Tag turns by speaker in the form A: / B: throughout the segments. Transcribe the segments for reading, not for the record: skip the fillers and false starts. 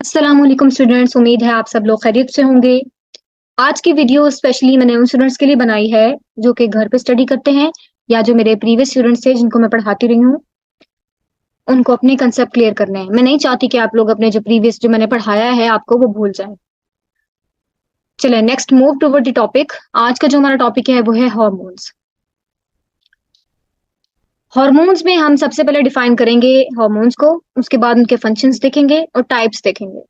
A: अस्सलाम वालेकुम स्टूडेंट्स, उम्मीद है आप सब लोग खैरियत से होंगे। आज की वीडियो स्पेशली मैंने उन स्टूडेंट्स के लिए बनाई है जो कि घर पे स्टडी करते हैं या जो मेरे प्रीवियस स्टूडेंट्स थे जिनको मैं पढ़ाती रही हूँ, उनको अपने कंसेप्ट क्लियर करने हैं। मैं नहीं चाहती कि आप लोग अपने जो प्रीवियस जो मैंने पढ़ाया है आपको वो भूल जाएं। चलिए next move toward the topic. आज का जो हमारा टॉपिक है वो है हार्मोन्स। हार्मोन्स में हम सबसे पहले डिफाइन करेंगे हार्मोन्स को, उसके बाद उनके फंक्शंस देखेंगे और टाइप्स देखेंगे।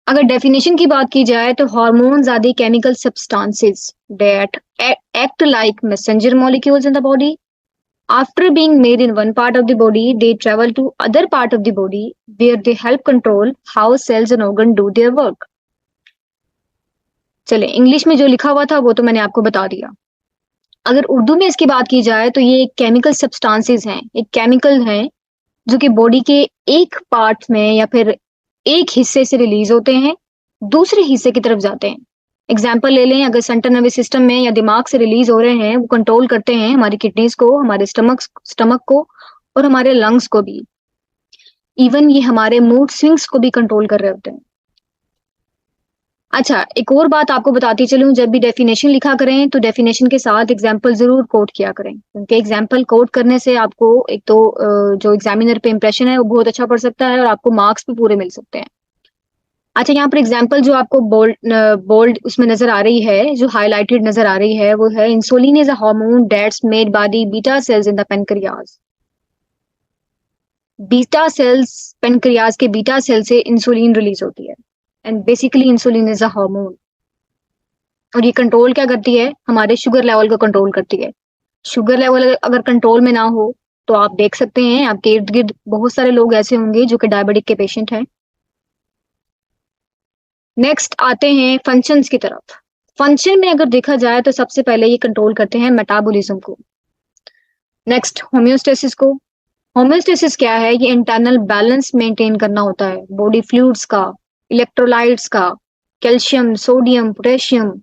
A: अगर डेफिनेशन की बात की जाए तो hormones are the chemical substances that act like messenger molecules in the body. After being made in one part of the body, they travel to other part of the body where they help control how cells and organ do their work. चले English में जो लिखा हुआ था वो तो मैंने आपको बता दिया। अगर उर्दू में इसकी बात की जाए तो ये केमिकल सब्सटेंसेस हैं, एक केमिकल हैं जो कि बॉडी के एक पार्ट में या फिर एक हिस्से से रिलीज होते हैं, दूसरे हिस्से की तरफ जाते हैं। एग्जाम्पल ले लें, अगर सेंट्रल नर्वस सिस्टम में या दिमाग से रिलीज हो रहे हैं, वो कंट्रोल करते हैं हमारी किडनीज को, हमारे स्टमक को और हमारे लंग्स को भी। इवन ये हमारे मूड स्विंग्स को भी कंट्रोल कर रहे होते हैं। अच्छा, एक और बात आपको बताती चलूं, जब भी डेफिनेशन लिखा करें तो डेफिनेशन के साथ एग्जाम्पल जरूर कोट किया करें, क्योंकि एग्जाम्पल कोट करने से आपको एक तो जो एग्जामिनर पे इंप्रेशन है वो बहुत अच्छा पड़ सकता है और आपको मार्क्स भी पूरे मिल सकते हैं। अच्छा, यहाँ पर एग्जाम्पल जो आपको बोल्ड उसमें नजर आ रही है, जो हाईलाइटेड नजर आ रही है, वो है insulin is a hormone that's made by the beta cells in the pancreas. Beta cells, pancreas के बीटा सेल से इंसुलिन रिलीज होती है and basically insulin is a hormone. और ये कंट्रोल क्या करती है? हमारे शुगर लेवल को कंट्रोल करती है। शुगर लेवल अगर कंट्रोल में ना हो तो आप देख सकते हैं आपके इर्द गिर्द बहुत सारे लोग ऐसे होंगे जो कि डायबिटिक के पेशेंट हैं। नेक्स्ट आते हैं फंक्शंस की तरफ। फंक्शन में अगर देखा जाए तो सबसे पहले ये कंट्रोल करते हैं मेटाबॉलिज्म को। नेक्स्ट होम्योस्टेसिस को। होम्योस्टेसिस क्या है? ये इंटरनल बैलेंस मेंटेन करना होता है बॉडी फ्लूइड्स का, इलेक्ट्रोलाइट्स का, कैल्शियम, सोडियम, पोटेशियम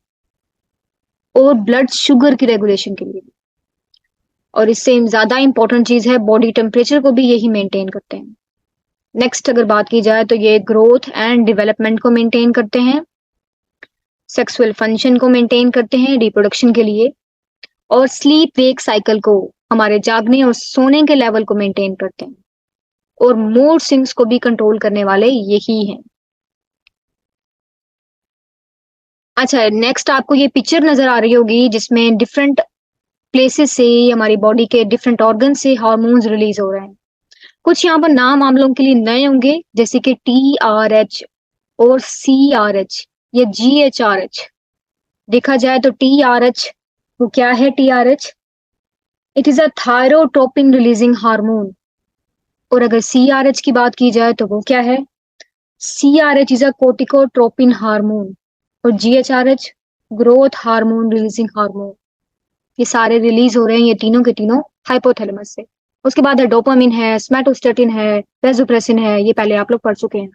A: और ब्लड शुगर की रेगुलेशन के लिए। और इससे ज्यादा इंपॉर्टेंट चीज है बॉडी टेम्परेचर को भी यही मेंटेन करते हैं। नेक्स्ट अगर बात की जाए तो ये ग्रोथ एंड डेवलपमेंट को मेंटेन करते हैं, सेक्सुअल फंक्शन को मेंटेन करते हैं रिप्रोडक्शन के लिए, और स्लीप वेक साइकिल को, हमारे जागने और सोने के लेवल को मेंटेन करते हैं, और मूड स्विंग्स को भी कंट्रोल करने वाले यही हैं। अच्छा, नेक्स्ट आपको ये पिक्चर नजर आ रही होगी जिसमें डिफरेंट प्लेसेस से, हमारी बॉडी के डिफरेंट ऑर्गन से हार्मोन्स रिलीज हो रहे हैं। कुछ यहाँ पर नाम आप लोगों के लिए नए होंगे, जैसे कि TRH और CRH या GHRH। देखा जाए तो TRH वो क्या है? TRH it is a thyrotropin releasing hormone. और अगर CRH की बात की जाए तो वो क्या है? CRH is a corticotropin hormone. और GHRH growth hormone releasing hormone. ये सारे रिलीज हो रहे हैं, ये तीनों के तीनों हाइपोथैलेमस से। उसके बाद है डोपामिन है, सोमैटोस्टेटिन है, वेसोप्रेसिन है, ये पहले आप लोग पढ़ चुके हैं।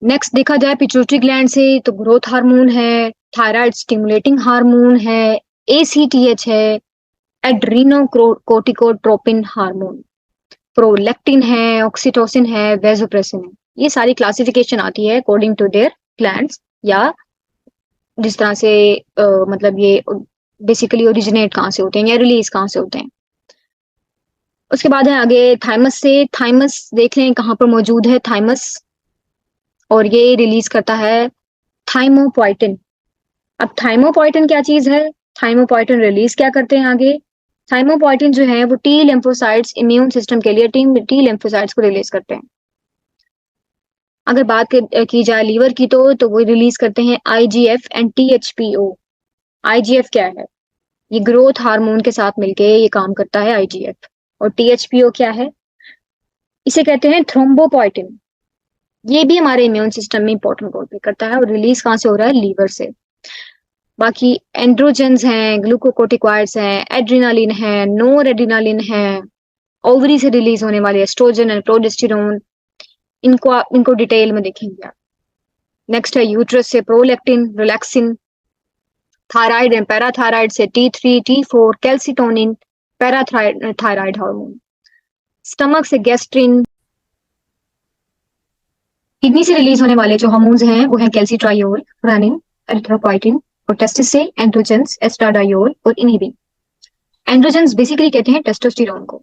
A: नेक्स्ट देखा जाए पिट्यूटरी ग्लैंड से तो ग्रोथ हार्मोन है, थायराइड स्टिमुलेटिंग हार्मोन है, ACTH है, एड्रीनो कोर्टिकोट्रोपिन हार्मोन, प्रोलेक्टिन है, ऑक्सीटोसिन है, वेसोप्रेसिन है। ये सारी क्लासिफिकेशन आती है अकॉर्डिंग टू देयर ग्लैंड्स, या जिस तरह से मतलब ये बेसिकली ओरिजिनेट कहाँ से होते हैं या रिलीज कहाँ से होते हैं। उसके बाद है आगे थाइमस से। थाइमस देख लें कहाँ पर मौजूद है थाइमस, और ये रिलीज करता है थाइमोपोइटिन। अब थाइमोपोइटिन क्या चीज है? थाइमोपोइटिन रिलीज क्या करते हैं आगे? थाइमोपोइटिन जो है वो टी लिम्फोसाइट्स, इम्यून सिस्टम के लिए टी लिम्फोसाइट्स को रिलीज करते हैं। अगर बात की जाए लीवर की तो वो रिलीज करते हैं IGF एंड THPO। IGF क्या है? ये ग्रोथ हार्मोन के साथ मिलके ये काम करता है IGF। और THPO क्या है? इसे कहते हैं थ्रोम्बोपोइटिन। ये भी हमारे इम्यून सिस्टम में इंपॉर्टेंट रोल प्ले करता है, और रिलीज कहाँ से हो रहा है? लीवर से। बाकी एंड्रोजेंस हैं, ग्लूकोकोर्टिकॉइड्स हैं, एड्रेनालिन है, नोर एड्रेनालिन है, ओवरी से रिलीज होने वाले एस्ट्रोजन एंड प्रोजेस्टेरोन, इनको डिटेल में देखेंगे आप। नेक्स्ट है यूट्रस से prolactin, relaxin, thyroid and parathyroid से T3, T4, calcitonin, parathyroid hormone. Stomach से गैस्ट्रिन। किडनी से रिलीज होने वाले जो हार्मोन्स हैं वो हैं कैल्सिट्रायोल, रेनिन, एरिथ्रोपोइटिन, और टेस्टिस से एंड्रोजेंस, एस्ट्राडायोल और इनहिबिन। एंड्रोजेंस बेसिकली कहते हैं टेस्टोस्टेरोन को।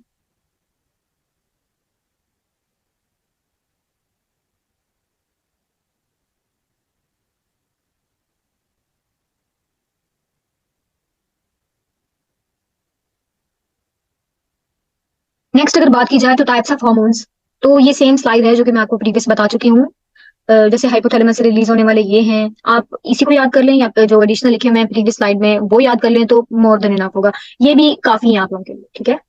A: नेक्स्ट अगर बात की जाए तो टाइप्स ऑफ हार्मोन्स, तो ये सेम स्लाइड है जो कि मैं आपको प्रीवियस बता चुकी हूँ। जैसे हाइपोथैलेमस से रिलीज होने वाले ये हैं, आप इसी को याद कर लें या फिर जो एडिशनल लिखे हुए हैं प्रीवियस स्लाइड में वो याद कर लें तो मोर देन इनफ होगा। ये भी काफी है आप लोगों के लिए, ठीक है।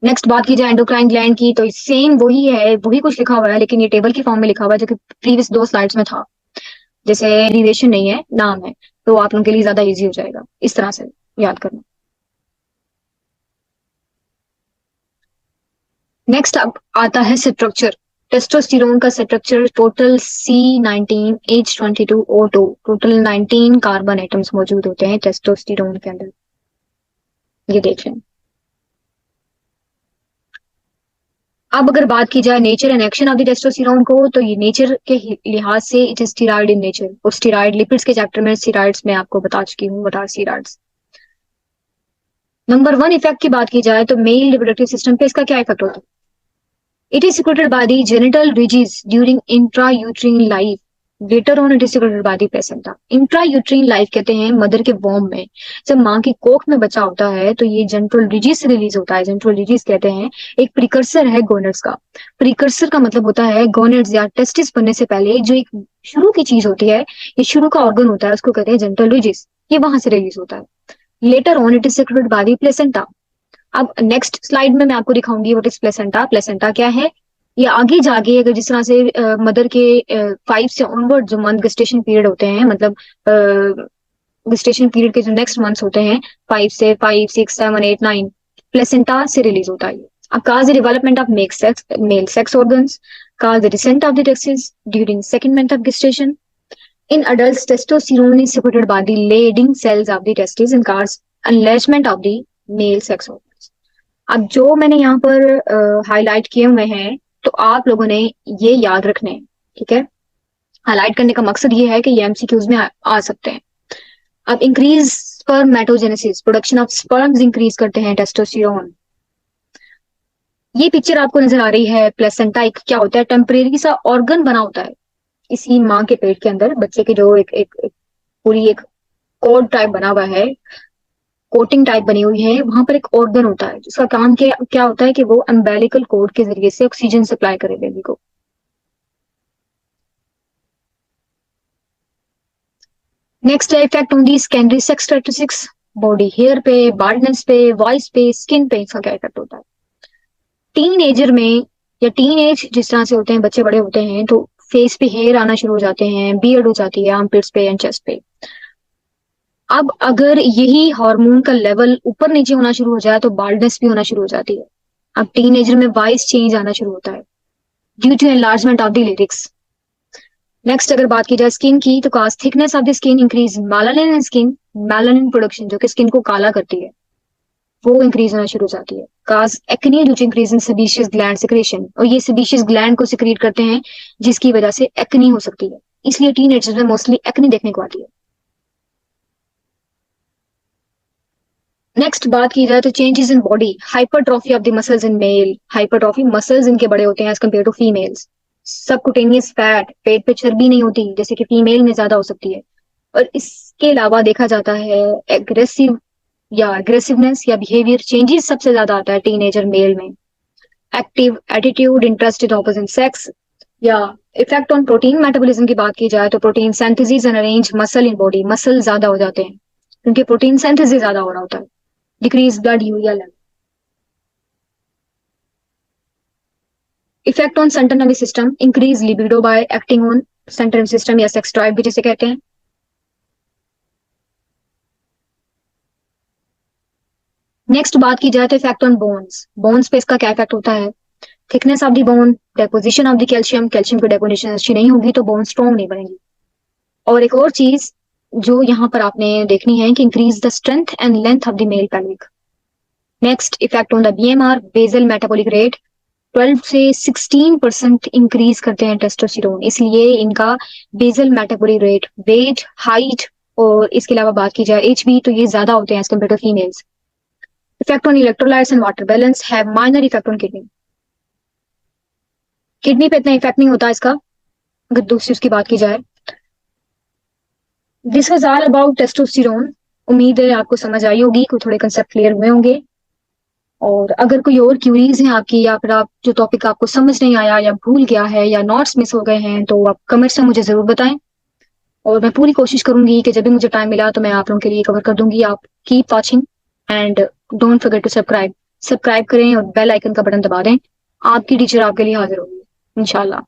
A: नेक्स्ट बात की जाए एंडोक्राइन ग्लैंड की, तो सेम वही है, वही कुछ लिखा हुआ है लेकिन ये टेबल की फॉर्म में लिखा हुआ है जो कि प्रीवियस दो स्लाइड्स में था। जैसे डेरिवेशन नहीं है, नाम है, तो आप लोगों के लिए ज्यादा इजी हो जाएगा इस तरह से याद करना। नेक्स्ट अब आता है स्ट्रक्चर। टेस्टोस्टेरोन का structure total C19H22O2, total 19 carbon atoms मौजूद होते हैं टेस्टोस्टेरोन के अंदर। ये देख लें। अब अगर बात की जाए nature and action of the testosterone को, तो ये नेचर के लिहाज से it is steroid in nature, और स्टीरॉयड लिपिड्स के चैप्टर में स्टीरॉयड्स मैं आपको बता चुकी हूँ, बता स्टीरॉयड्स। नंबर वन इफेक्ट की बात की जाए तो मेल रिप्रोडक्टिव सिस्टम पे इसका क्या इफेक्ट होता है? It is secreted by the genital ridges during intrauterine life. Later on, it is secreted by the placenta. Intrauterine life कहते हैं मदर के वॉम में, जब माँ की कोख में बच्चा होता है तो ये जेंट्रल रिजिस से रिलीज होता है। जेंट्रल रिजिस कहते हैं एक प्रिकर्सर है गोनेड्स का। प्रिकर्सर का मतलब होता है गोनेड्स या टेस्टिस बनने से पहले जो एक शुरू की चीज होती है, ये शुरू का ऑर्गन होता है, उसको कहते हैं जेंट्रल रिजिस। ये वहां से रिलीज होता है। Later on it is secreted by the placenta. अब नेक्स्ट स्लाइड में मैं आपको दिखाऊंगी व्हाट इज प्लेसेंटा। प्लेसेंटा क्या है, ये आगे जाके अगर जिस तरह से मदर के 5 से ऑनवर्ड जो मंथ गेस्टेशन पीरियड होते हैं, मतलब गेस्टेशन पीरियड के जो नेक्स्ट मंथ्स होते हैं, 5 से 5, 6, 7, 8, 9, प्लेसेंटा से रिलीज होता है। अब cause the development of male sex organs, cause the descent of the testis during second month of gestation. In adults testosterone is secreted by the Leydig cells of the testis and cause enlargement of the male sex organs. अब जो मैंने यहाँ पर highlight किए हुए हैं तो आप लोगों ने ये याद रखने हैं, ठीक है। हाईलाइट करने का मकसद ये है कि ये एमसीक्यूज में आ सकते हैं। अब increase spermatogenesis, production of sperms increase करते हैं टेस्टोस्टेरोन। ये पिक्चर आपको नजर आ रही है, प्लेसेंटा एक क्या होता है, टेम्परेरी सा ऑर्गन बना होता है इसी माँ के पेट के अंदर, बच्चे के जो एक पूरी एक कोड टाइप बना हुआ है, कोटिंग टाइप बनी हुई है, वहां पर एक ऑर्गन होता है जिसका काम क्या होता है कि वो अम्बेलिकल कोड के जरिए से ऑक्सीजन सप्लाई करे बेबी को। नेक्स्ट है effect on the secondary sex characteristics, body hair पे, बार्डनेस पे, वॉइस पे, स्किन पे, इसका क्या इफेक्ट होता है। टीन एजर में या टीन एज जिस तरह से होते हैं, बच्चे बड़े होते हैं तो फेस पे हेयर आना शुरू हो जाते हैं, बियर्ड हो जाती है आर्मपिट्स पे एंड चेस्ट पे। अब अगर यही हार्मोन का लेवल ऊपर नीचे होना शुरू हो जाए तो बाल्डनेस भी होना शुरू हो जाती है। अब टीनेजर में वॉइस चेंज आना शुरू होता है due to enlargement of the lyrics. Next अगर बात की जाए स्किन की, तो cause thickness of the skin increase melanin in skin, melanin production जो कि स्किन को काला करती है वो इंक्रीज होना शुरू हो जाती है। Cause acne due to increase in sebaceous gland secretion, और ये सेबेशियस ग्लैंड को सिक्रीट करते हैं जिसकी वजह से एक्ने हो सकती है, इसलिए टीनेजर्स में मोस्टली एक्ने देखने को आती है। नेक्स्ट बात की जाए तो changes in body, hypertrophy of the muscles in male. Hypertrophy, muscles इनके बड़े होते हैं as compare to females. Subcutaneous fat, पेट पे चर्बी नहीं होती जैसे कि फीमेल में ज्यादा हो सकती है। और इसके अलावा देखा जाता है एग्रेसिव या एग्रेसिवनेस या बिहेवियर चेंजेस सबसे ज्यादा आता है टीनेजर मेल में। Active attitude, interest in opposite sex, या इफेक्ट ऑन प्रोटीन मेटाबॉलिज्म की बात की जाए तो protein synthesis and arrange muscle in body, muscle ज्यादा हो जाते हैं क्योंकि प्रोटीन सिंथेसिस ज्यादा हो रहा होता है। Decrease blood urea level. Effect on central nervous system, increase libido bye acting on central nervous system या सेक्स ड्राइव भी जिसे कहते हैं। नेक्स्ट बात की जाए तो इफेक्ट ऑन बोन्स, बोन्स पे इसका क्या इफेक्ट होता है। Thickness of the bone, deposition of the calcium, calcium की डेपोजिशन अच्छी नहीं होगी तो बोन स्ट्रॉन्ग नहीं बनेगी। और एक और चीज जो यहाँ पर आपने देखनी है कि increase the strength and length of the male pelvic. Next effect on the BMR, basal metabolic rate 12 से 16% इंक्रीज करते हैं टेस्टोस्टेरोन, इसलिए इनका basal metabolic rate, weight, height और इसके अलावा बात की जाए एज भी, तो ये ज्यादा होते हैं as compare to females. Effect on electrolytes and water balance have minor effect on kidney. Kidney पे इतना इफेक्ट नहीं होता इसका अगर दूसरी उसकी बात की जाए। This was all about testosterone. उम्मीद है आपको समझ आई होगी, कोई थोड़े कंसेप्ट क्लियर हुए होंगे। और अगर कोई और क्यूरीज हैं आपकी, या फिर आप जो टॉपिक आपको समझ नहीं आया या भूल गया है या नोट्स मिस हो गए हैं, तो आप कमेंट्स में मुझे जरूर बताएं और मैं पूरी कोशिश करूंगी कि जब भी मुझे टाइम मिला तो मैं आप लोगों के लिए कवर कर दूंगी। आप keep watching and don't forget to subscribe. Subscribe करें और बेल आइकन का बटन दबा दें। आपकी टीचर आपके लिए हाजिर होगी इंशाल्लाह।